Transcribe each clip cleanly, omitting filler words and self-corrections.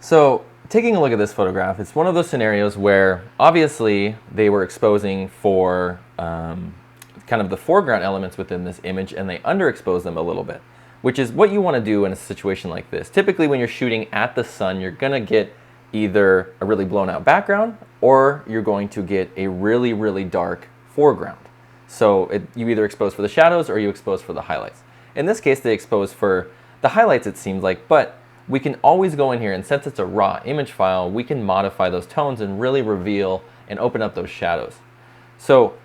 So taking a look at this photograph, it's one of those scenarios where obviously they were exposing for kind of the foreground elements within this image, and they underexpose them a little bit, which is what you want to do in a situation like this. Typically when you're shooting at the sun, you're going to get either a really blown out background or you're going to get a really, really dark foreground. So you either expose for the shadows or you expose for the highlights. In this case, they expose for the highlights, it seems like, but we can always go in here, and since it's a raw image file, we can modify those tones and really reveal and open up those shadows. So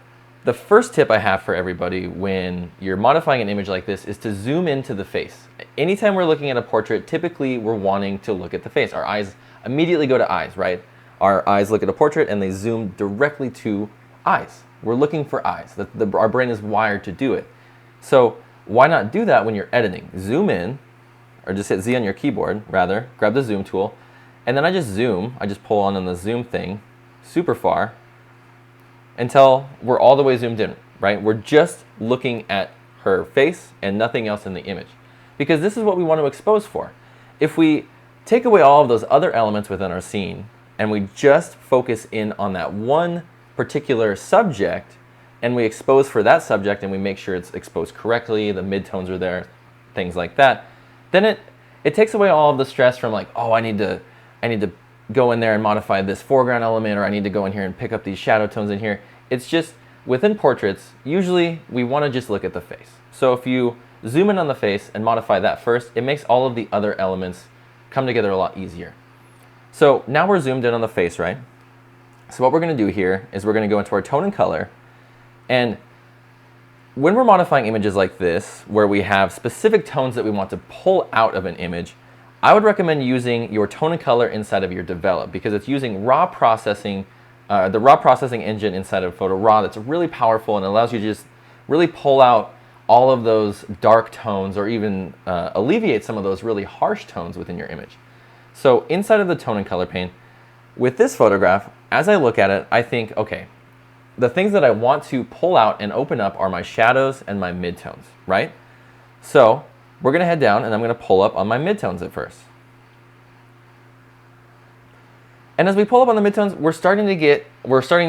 the first tip I have for everybody when you're modifying an image like this is to zoom into the face. Anytime we're looking at a portrait, typically we're wanting to look at the face. Our eyes immediately go to eyes, right? Our eyes look at a portrait and they zoom directly to eyes. We're looking for eyes. Our brain is wired to do it. So why not do that when you're editing? Zoom in, or just hit Z on your keyboard, rather, grab the zoom tool, and then I just zoom, I just pull on the zoom thing super far until we're all the way zoomed in, right? We're just looking at her face and nothing else in the image, because this is what we want to expose for. If we take away all of those other elements within our scene and we just focus in on that one particular subject and we expose for that subject and we make sure it's exposed correctly, the midtones are there, things like that, then it takes away all of the stress from like, oh, I need to go in there and modify this foreground element, or I need to go in here and pick up these shadow tones in here. It's just, within portraits, usually we want to just look at the face. So if you zoom in on the face and modify that first, it makes all of the other elements come together a lot easier. So now we're zoomed in on the face, right? So what we're going to do here is we're going to go into our tone and color, and when we're modifying images like this, where we have specific tones that we want to pull out of an image, I would recommend using your tone and color inside of your develop, because it's using raw processing, the raw processing engine inside of Photo Raw that's really powerful and allows you to just really pull out all of those dark tones, or even alleviate some of those really harsh tones within your image. So inside of the tone and color pane, with this photograph, as I look at it, I think, okay, the things that I want to pull out and open up are my shadows and my midtones, right? So we're going to head down and I'm going to pull up on my midtones at first. And as we pull up on the midtones, we're starting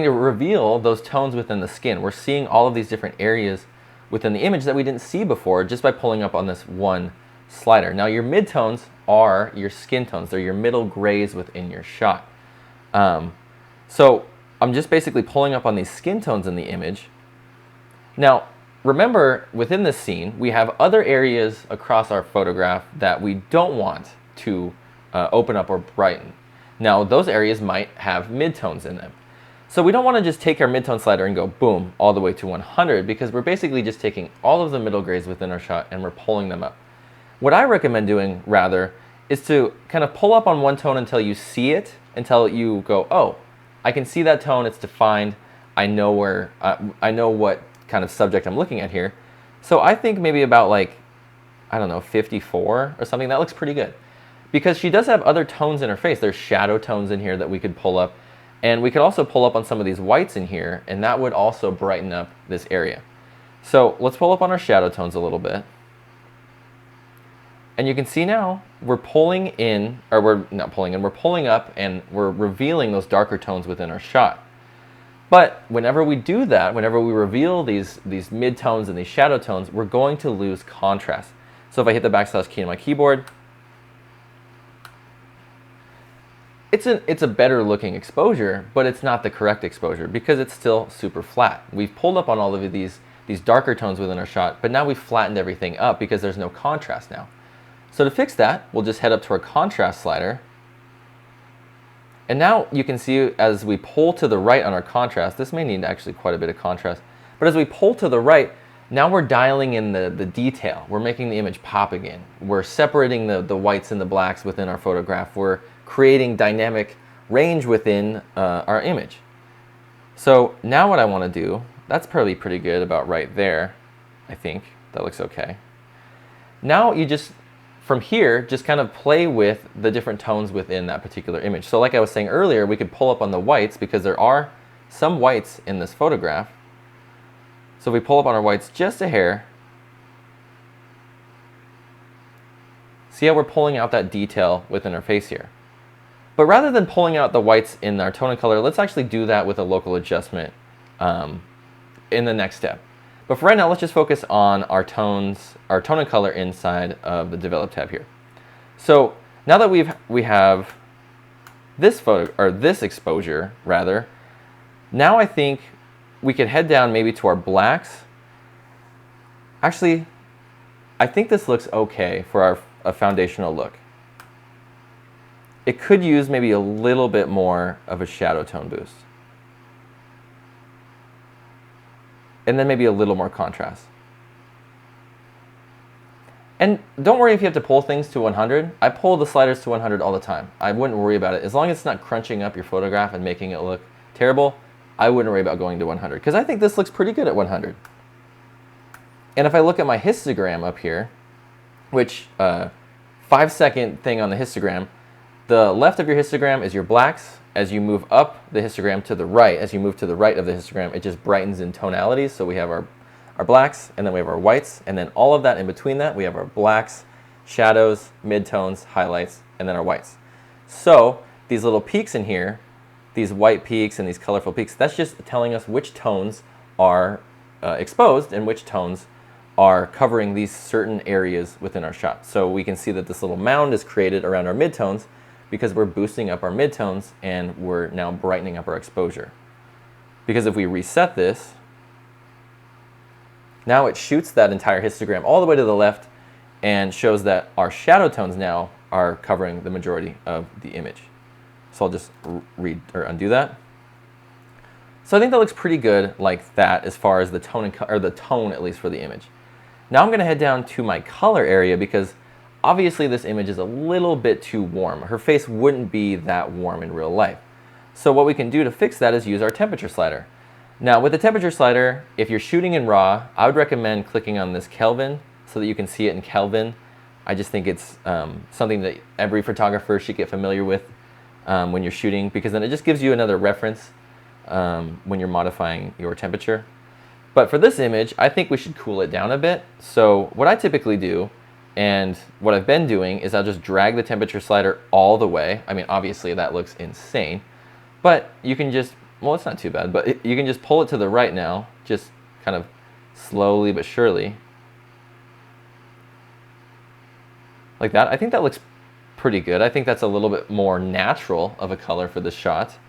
to reveal those tones within the skin. We're seeing all of these different areas within the image that we didn't see before just by pulling up on this one slider. Now your midtones are your skin tones. They're your middle grays within your shot. So I'm just basically pulling up on these skin tones in the image. Now, remember, within this scene, we have other areas across our photograph that we don't want to open up or brighten. Now, those areas might have midtones in them. So we don't want to just take our midtone slider and go boom all the way to 100, because we're basically just taking all of the middle grays within our shot and we're pulling them up. What I recommend doing, rather, is to kind of pull up on one tone until you see it, until you go, oh, I can see that tone, it's defined, I know where, I know what kind of subject I'm looking at here. So I think maybe about like, I don't know, 54 or something. That looks pretty good. Because she does have other tones in her face. There's shadow tones in here that we could pull up. And we could also pull up on some of these whites in here, and that would also brighten up this area. So let's pull up on our shadow tones a little bit. And you can see now we're pulling in, or we're not pulling in, we're pulling up and we're revealing those darker tones within our shot. But whenever we do that, whenever we reveal these midtones and these shadow tones, we're going to lose contrast. So if I hit the backslash key on my keyboard, it's a better looking exposure, but it's not the correct exposure because it's still super flat. We've pulled up on all of these darker tones within our shot, but now we've flattened everything up because there's no contrast now. So to fix that, we'll just head up to our contrast slider. And now you can see as we pull to the right on our contrast, this may need actually quite a bit of contrast, but as we pull to the right, now we're dialing in the detail. We're making the image pop again. We're separating the whites and the blacks within our photograph. We're creating dynamic range within our image. So now what I want to do, that's probably pretty good about right there. I think that looks okay. Now you just, from here, just kind of play with the different tones within that particular image. So like I was saying earlier, we could pull up on the whites because there are some whites in this photograph. So if we pull up on our whites just a hair, see how we're pulling out that detail within our face here. But rather than pulling out the whites in our tone and color, let's actually do that with a local adjustment in the next step. But for right now, let's just focus on our tones, our tone and color inside of the Develop tab here. So now that we have this photo, or this exposure rather, now I think we could head down maybe to our blacks. Actually, I think this looks okay for a foundational look. It could use maybe a little bit more of a shadow tone boost. And then maybe a little more contrast. And don't worry if you have to pull things to 100. I pull the sliders to 100 all the time. I wouldn't worry about it. As long as it's not crunching up your photograph and making it look terrible, I wouldn't worry about going to 100. Because I think this looks pretty good at 100. And if I look at my histogram up here, which 5-second thing on the histogram, the left of your histogram is your blacks. As you move up the histogram to the right, as you move to the right of the histogram, it just brightens in tonalities. So we have our blacks, and then we have our whites, and then all of that in between that, we have our blacks, shadows, midtones, highlights, and then our whites. So these little peaks in here, these white peaks and these colorful peaks, that's just telling us which tones are exposed and which tones are covering these certain areas within our shot. So we can see that this little mound is created around our midtones because we're boosting up our midtones and we're now brightening up our exposure. Because if we reset this, now it shoots that entire histogram all the way to the left and shows that our shadow tones now are covering the majority of the image. So I'll just undo that. So I think that looks pretty good like that as far as the tone or the tone at least for the image. Now I'm going to head down to my color area because obviously this image is a little bit too warm. Her face wouldn't be that warm in real life. So what we can do to fix that is use our temperature slider. Now with the temperature slider, if you're shooting in RAW, I would recommend clicking on this Kelvin so that you can see it in Kelvin. I just think it's something that every photographer should get familiar with when you're shooting, because then it just gives you another reference when you're modifying your temperature. But for this image, I think we should cool it down a bit. So what I typically do, and what I've been doing, is I'll just drag the temperature slider all the way. I mean, obviously that looks insane, but you can just, well, it's not too bad, but you can just pull it to the right now, just kind of slowly but surely. Like that. I think that looks pretty good. I think that's a little bit more natural of a color for this shot.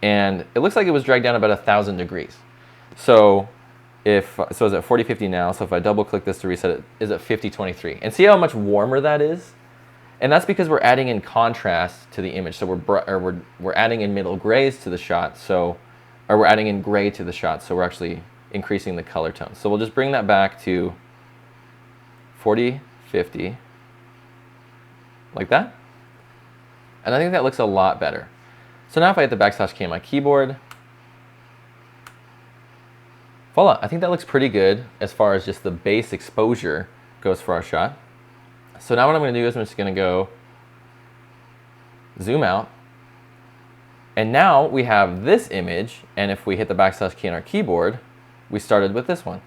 And it looks like it was dragged down about 1,000 degrees. So it's at 4050 now, so if I double click this to reset it, is at 5023. And see how much warmer that is? And that's because we're adding in contrast to the image. So we're adding in middle grays to the shot, or we're adding in gray to the shot, so we're actually increasing the color tone. So we'll just bring that back to 4050, like that. And I think that looks a lot better. So now if I hit the backslash key on my keyboard, voila, I think that looks pretty good as far as just the base exposure goes for our shot. So now what I'm going to do is I'm just going to go zoom out. And now we have this image, and if we hit the backslash key on our keyboard, we started with this one.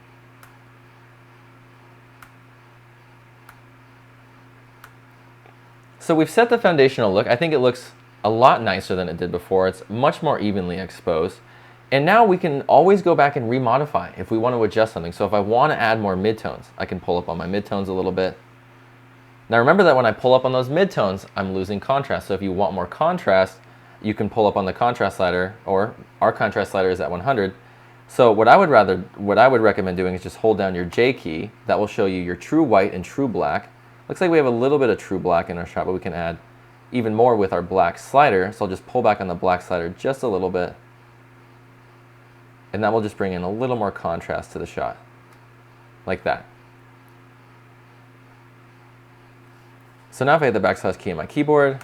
So we've set the foundational look. I think it looks a lot nicer than it did before. It's much more evenly exposed. And now we can always go back and remodify if we want to adjust something. So if I want to add more midtones, I can pull up on my midtones a little bit. Now remember that when I pull up on those midtones, I'm losing contrast. So if you want more contrast, you can pull up on the contrast slider, or our contrast slider is at 100. So what I would recommend doing is just hold down your J key. That will show you your true white and true black. Looks like we have a little bit of true black in our shot, but we can add even more with our black slider. So I'll just pull back on the black slider just a little bit. And that will just bring in a little more contrast to the shot, like that. So now if I hit the backslash key on my keyboard,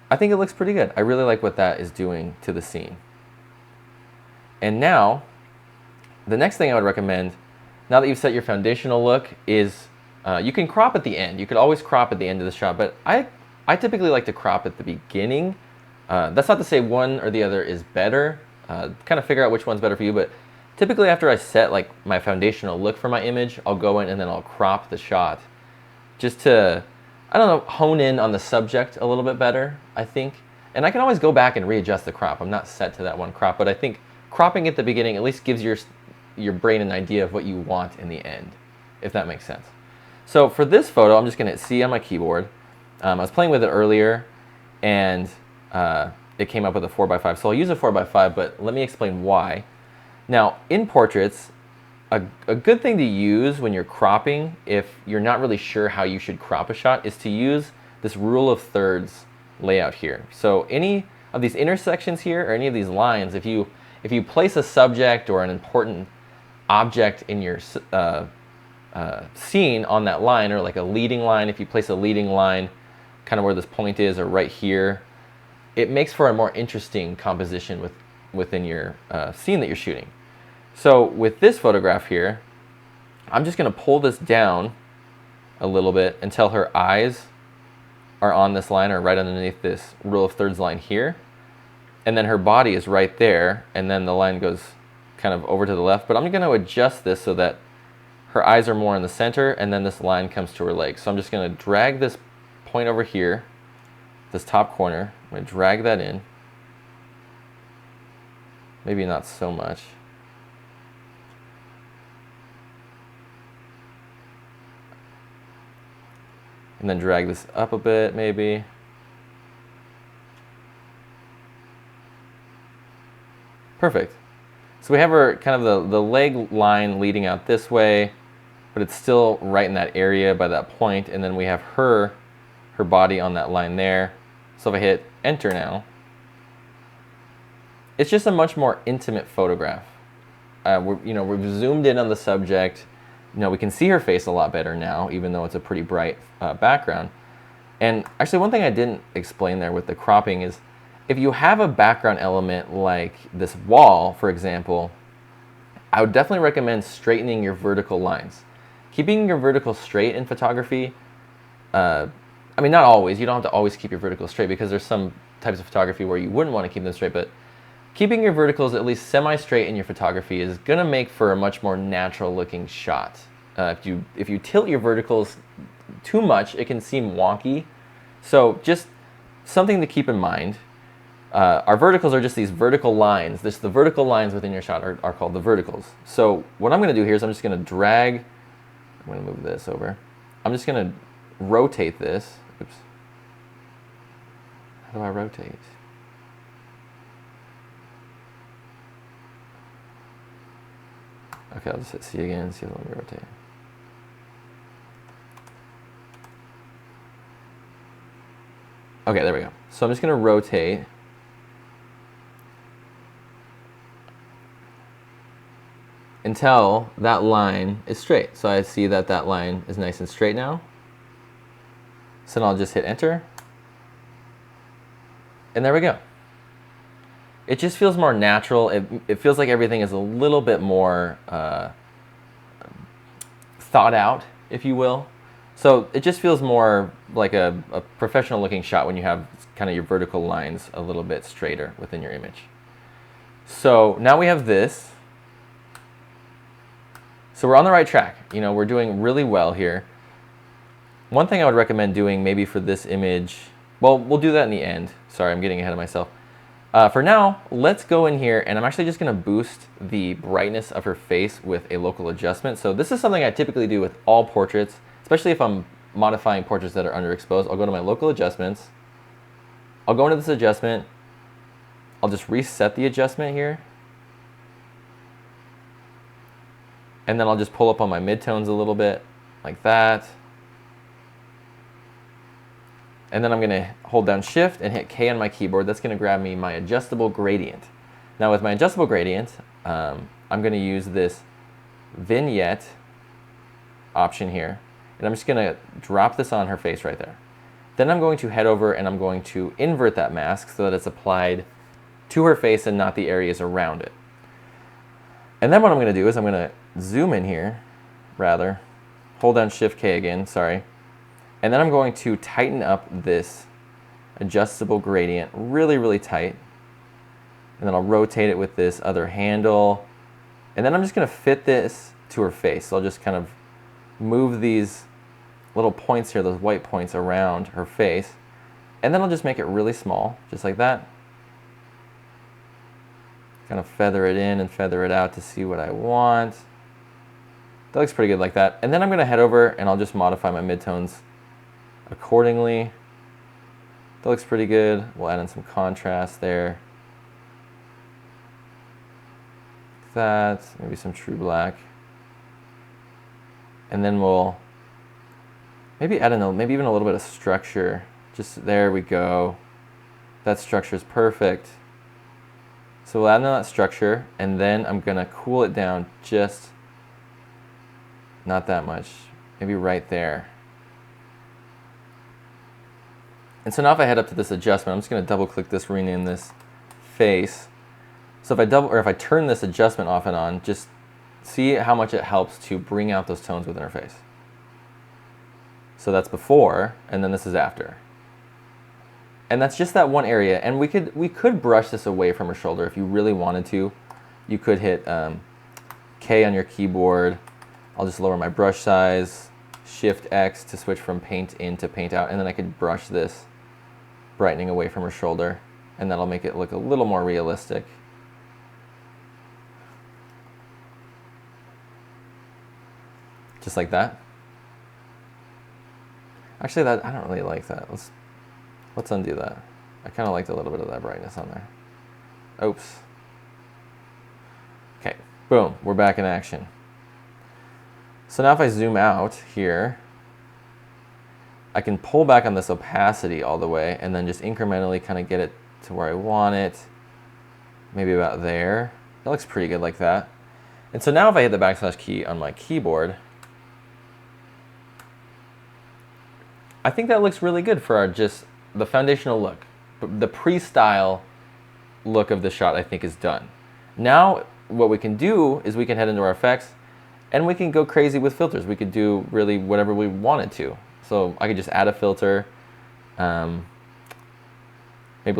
I think it looks pretty good. I really like what that is doing to the scene. And now, the next thing I would recommend, now that you've set your foundational look, is you can crop at the end. You could always crop at the end of the shot, but I typically like to crop at the beginning. That's not to say one or the other is better. Kind of figure out which one's better for you, but typically after I set like my foundational look for my image, I'll go in and then I'll crop the shot just to I don't know, hone in on the subject a little bit better, I think. And I can always go back and readjust the crop. I'm not set to that one crop, but I think cropping at the beginning at least gives your brain an idea of what you want in the end, if that makes sense. So for this photo, I'm just going to hit C on my keyboard. I was playing with it earlier, and it came up with a 4x5. So I'll use a 4x5, but let me explain why. Now, in portraits, a good thing to use when you're cropping, if you're not really sure how you should crop a shot, is to use this rule of thirds layout here. So any of these intersections here, or any of these lines, if you place a subject or an important object in your scene on that line, or like a leading line, if you place a leading line kind of where this point is, or right here, it makes for a more interesting composition within your scene that you're shooting. So with this photograph here, I'm just going to pull this down a little bit until her eyes are on this line, or right underneath this rule of thirds line here. And then her body is right there, and then the line goes kind of over to the left. But I'm going to adjust this so that her eyes are more in the center, and then this line comes to her legs. So I'm just going to drag this point over here, this top corner. I'm going to drag that in. Maybe not so much. And then drag this up a bit, maybe. Perfect. So we have her kind of the leg line leading out this way, but it's still right in that area by that point. And then we have her body on that line there. So if I hit enter now, it's just a much more intimate photograph. We've zoomed in on the subject. We can see her face a lot better now, even though it's a pretty bright background. And actually, one thing I didn't explain there with the cropping is, if you have a background element like this wall, for example, I would definitely recommend straightening your vertical lines. Keeping your vertical straight in photography, not always. You don't have to always keep your vertical straight, because there's some types of photography where you wouldn't want to keep them straight, but keeping your verticals at least semi-straight in your photography is going to make for a much more natural looking shot. If you tilt your verticals too much, it can seem wonky. So just something to keep in mind. Our verticals are just these vertical lines. The vertical lines within your shot are called the verticals. So what I'm going to do here is I'm just going to drag, I'm going to move this over. I'm just going to rotate this. Oops. How do I rotate? Okay, I'll just hit C again, see if it'll let me rotate. Okay, there we go. So I'm just going to rotate until that line is straight. So I see that that line is nice and straight now. So then I'll just hit enter. And there we go. It just feels more natural. It feels like everything is a little bit more thought out, if you will. So it just feels more like a professional looking shot when you have kind of your vertical lines a little bit straighter within your image. So now we have this. So we're on the right track. We're doing really well here. One thing I would recommend doing maybe for this image, well, we'll do that in the end. Sorry, I'm getting ahead of myself. For now, let's go in here, and I'm actually just going to boost the brightness of her face with a local adjustment. So this is something I typically do with all portraits, especially if I'm modifying portraits that are underexposed. I'll go to my local adjustments. I'll go into this adjustment. I'll just reset the adjustment here. And then I'll just pull up on my midtones a little bit, like that. And then I'm going to hold down Shift and hit K on my keyboard. That's going to grab me my adjustable gradient. Now with my adjustable gradient, I'm going to use this vignette option here. And I'm just going to drop this on her face right there. Then I'm going to head over and I'm going to invert that mask so that it's applied to her face and not the areas around it. And then what I'm going to do is I'm going to zoom in here, rather, hold down Shift K again, sorry. And then I'm going to tighten up this adjustable gradient really, really tight. And then I'll rotate it with this other handle. And then I'm just going to fit this to her face. So I'll just kind of move these little points here, those white points around her face. And then I'll just make it really small, just like that. Kind of feather it in and feather it out to see what I want. That looks pretty good like that. And then I'm going to head over and I'll just modify my midtones accordingly. That looks pretty good. We'll add in some contrast there. Like that, maybe some true black. And then we'll maybe add in maybe even a little bit of structure. Just there we go. That structure is perfect. So we'll add in that structure, and then I'm gonna cool it down just not that much, maybe right there. And so now if I head up to this adjustment, I'm just gonna double click this, rename this face. So if I turn this adjustment off and on, just see how much it helps to bring out those tones within her face. So that's before, and then this is after. And that's just that one area. And we could brush this away from her shoulder if you really wanted to. You could hit K on your keyboard. I'll just lower my brush size, Shift X to switch from paint in to paint out, and then I could brush this, brightening away from her shoulder, and that'll make it look a little more realistic. Just like that. Actually, that I don't really like that. Let's undo that. I kind of liked a little bit of that brightness on there. Oops. Okay, boom, we're back in action. So now if I zoom out here, I can pull back on this opacity all the way and then just incrementally kind of get it to where I want it. Maybe about there. That looks pretty good like that. And so now if I hit the backslash key on my keyboard, I think that looks really good for our just the foundational look. The pre-style look of the shot I think is done. Now what we can do is we can head into our effects and we can go crazy with filters. We could do really whatever we wanted to. So I could just add a filter. Maybe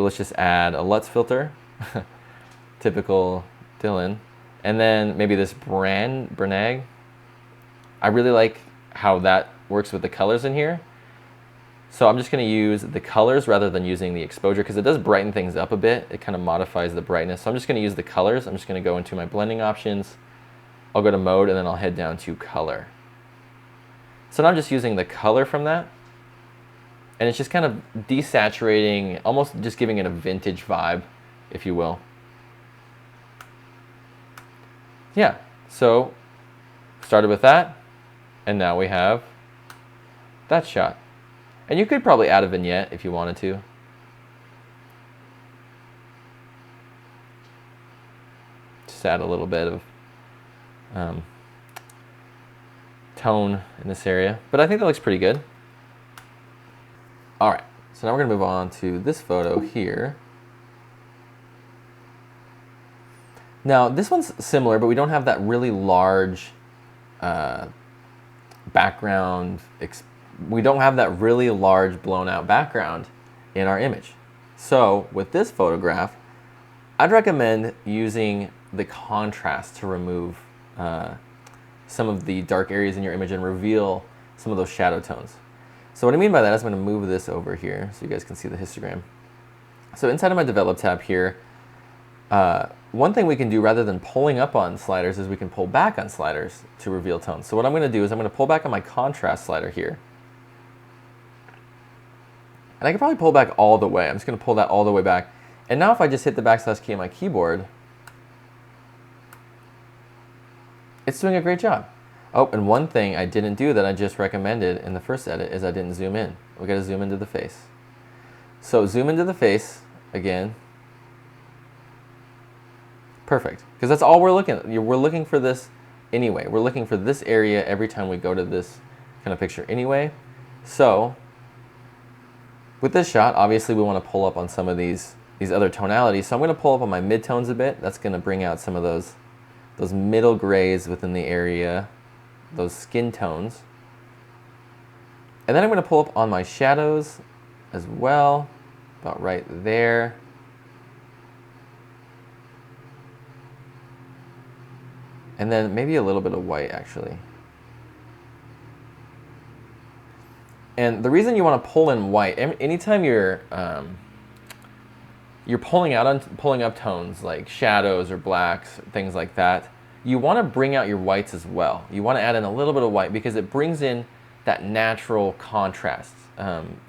let's just add a LUTs filter. Typical Dylan. And then maybe this Branag. I really like how that works with the colors in here. So I'm just going to use the colors rather than using the exposure because it does brighten things up a bit. It kind of modifies the brightness. So I'm just going to use the colors. I'm just going to go into my blending options. I'll go to mode and then I'll head down to color. So now I'm just using the color from that. And it's just kind of desaturating, almost just giving it a vintage vibe, if you will. Yeah, so started with that. And now we have that shot. And you could probably add a vignette if you wanted to. Just add a little bit of tone in this area. But I think that looks pretty good. All right, so now we're gonna move on to this photo here. Now this one's similar, but we don't have that really large background. We don't have that really large blown out background in our image. So with this photograph, I'd recommend using the contrast to remove some of the dark areas in your image and reveal some of those shadow tones. So what I mean by that is I'm going to move this over here so you guys can see the histogram. So inside of my develop tab here, one thing we can do rather than pulling up on sliders is we can pull back on sliders to reveal tones. So what I'm going to do is I'm going to pull back on my contrast slider here. And I can probably pull back all the way. I'm just going to pull that all the way back. And now if I just hit the backslash key on my keyboard, it's doing a great job. Oh, and one thing I didn't do that I just recommended in the first edit is I didn't zoom in. We got to zoom into the face. So zoom into the face again. Perfect. Because that's all we're looking at. We're looking for this anyway. We're looking for this area every time we go to this kind of picture anyway. So with this shot, obviously we want to pull up on some of these other tonalities. So I'm going to pull up on my midtones a bit. That's going to bring out some of those middle grays within the area, those skin tones. And then I'm going to pull up on my shadows as well, about right there. And then maybe a little bit of white actually. And the reason you want to pull in white, anytime you're pulling up tones like shadows or blacks, things like that, you want to bring out your whites as well. You want to add in a little bit of white because it brings in that natural contrast.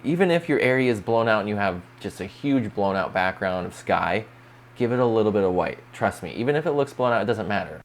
Even if your area is blown out and you have just a huge blown out background of sky, give it a little bit of white. Trust me, even if it looks blown out, it doesn't matter.